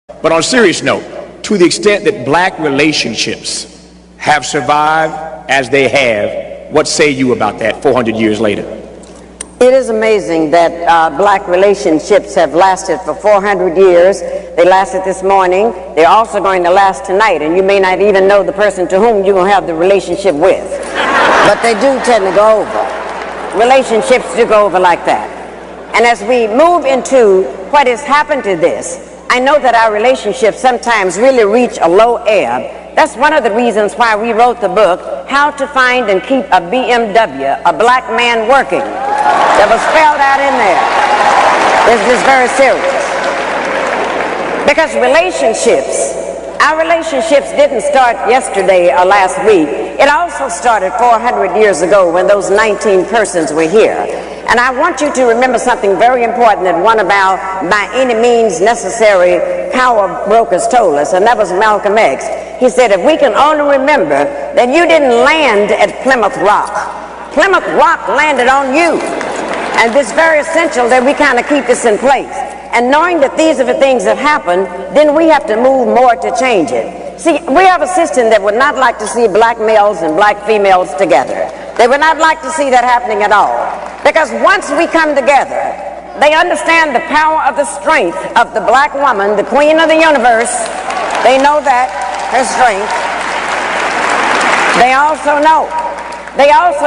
But on a serious note, to the extent that black relationships have survived as they have, what say you about that 400 years later? It is amazing that black relationships have lasted for 400 years. They lasted this morning. They're also going to last tonight, and you may not even know the person to whom you're going to have the relationship with. But they do tend to go over. Relationships do go over like that. And as we move into what has happened to this, I know that our relationships sometimes really reach a low ebb. That's one of the reasons why we wrote the book, How to Find and Keep a BMW, a Black Man Working. That was spelled out in there. It's just very serious. Because our relationships didn't start yesterday or last week. It also started 400 years ago when those 19 persons were here. And I want you to remember something very important that one of our by any means necessary power brokers told us, and that was Malcolm X. He said, if we can only remember that you didn't land at Plymouth Rock. Plymouth Rock landed on you. And it's very essential that we kind of keep this in place. And knowing that these are the things that happen, then we have to move more to change it. See, we have a system that would not like to see black males and black females together. They would not like to see that happening at all. Because once we come together, they understand the power of the strength of the black woman, the queen of the universe. They know that, her strength. They also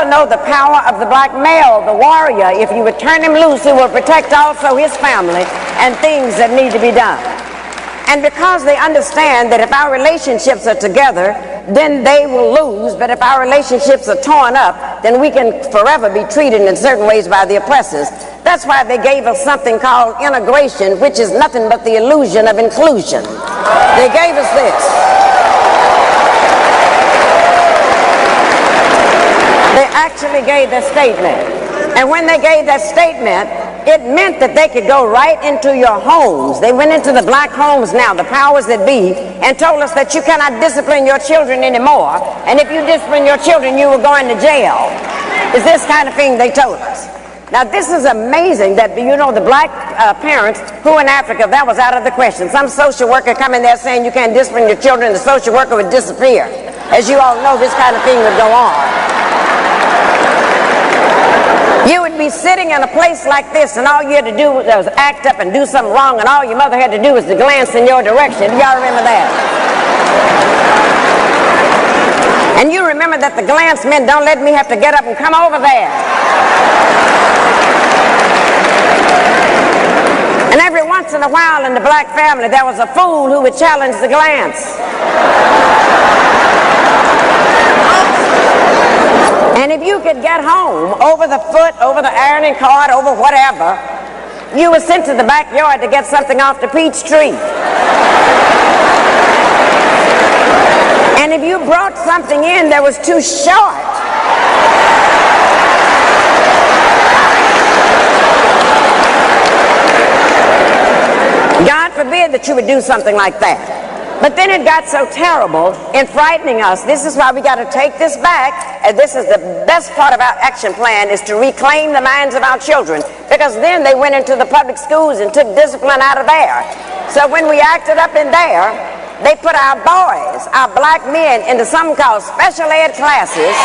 know the power of the black male, the warrior. If you would turn him loose, he will protect also his family and things that need to be done. And because they understand that if our relationships are together, then they will lose. But if our relationships are torn up, then we can forever be treated in certain ways by the oppressors. That's why they gave us something called integration, which is nothing but the illusion of inclusion. They gave us this. They actually gave that statement. And when they gave that statement, it meant that they could go right into your homes. They went into the black homes now, the powers that be, and told us that you cannot discipline your children anymore. And if you discipline your children, you will go into jail. It's this kind of thing they told us. Now, this is amazing that, you know, the black parents who in Africa, that was out of the question. Some social worker come in there saying you can't discipline your children, the social worker would disappear. As you all know, this kind of thing would go on. You would be sitting in a place like this, and all you had to do was act up and do something wrong, and all your mother had to do was to glance in your direction. Y'all remember that? And you remember that the glance meant, don't let me have to get up and come over there. And every once in a while in the black family, there was a fool who would challenge the glance. And if you could get home over the foot, over the ironing card, over whatever, you were sent to the backyard to get something off the peach tree. And if you brought something in that was too short, God forbid that you would do something like that. But then it got so terrible in frightening us. This is why we got to take this back, and this is the best part of our action plan, is to reclaim the minds of our children, because then they went into the public schools and took discipline out of there. So when we acted up in there, they put our boys, our black men, into something called special ed classes.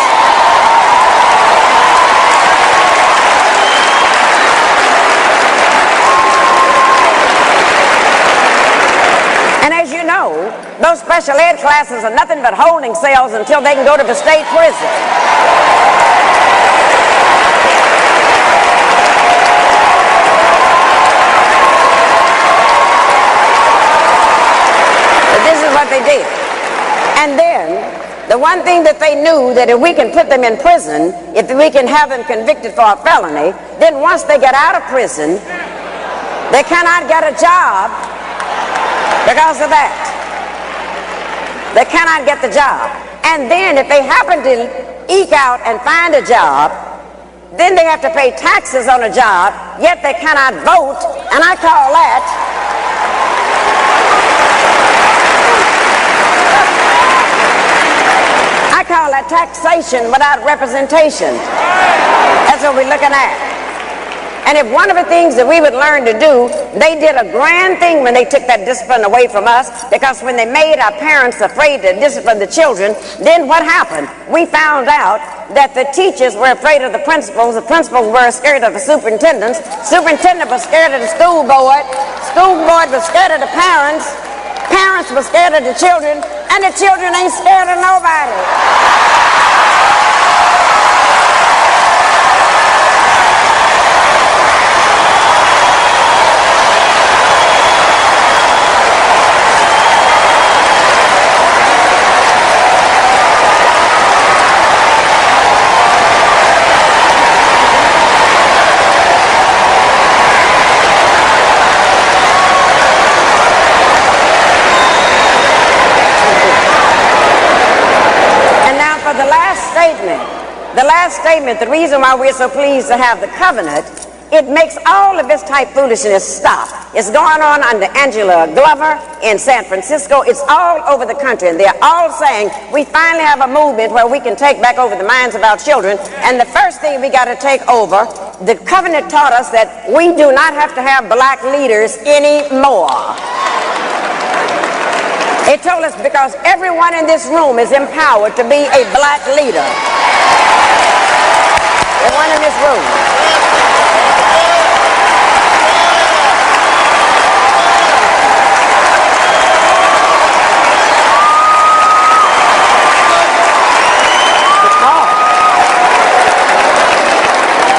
And as you know, those special ed classes are nothing but holding cells until they can go to the state prison. But this is what they did. And then, the one thing that they knew, that if we can put them in prison, if we can have them convicted for a felony, then once they get out of prison, they cannot get a job. Because of that, they cannot get the job. And then if they happen to eke out and find a job, then they have to pay taxes on a job, yet they cannot vote, and I call that taxation without representation. That's what we're looking at. And if one of the things that we would learn to do, they did a grand thing when they took that discipline away from us, because when they made our parents afraid to discipline the children, then what happened? We found out that the teachers were afraid of the principals were scared of the superintendent was scared of the school board was scared of the parents were scared of the children, and the children ain't scared of nobody. The last statement, the reason why we're so pleased to have the covenant, it makes all of this type foolishness stop. It's going on under Angela Glover in San Francisco. It's all over the country, and they're all saying we finally have a movement where we can take back over the minds of our children. And the first thing we got to take over, the covenant taught us that we do not have to have black leaders anymore. It told us because everyone in this room is empowered to be a black leader. Everyone in this room.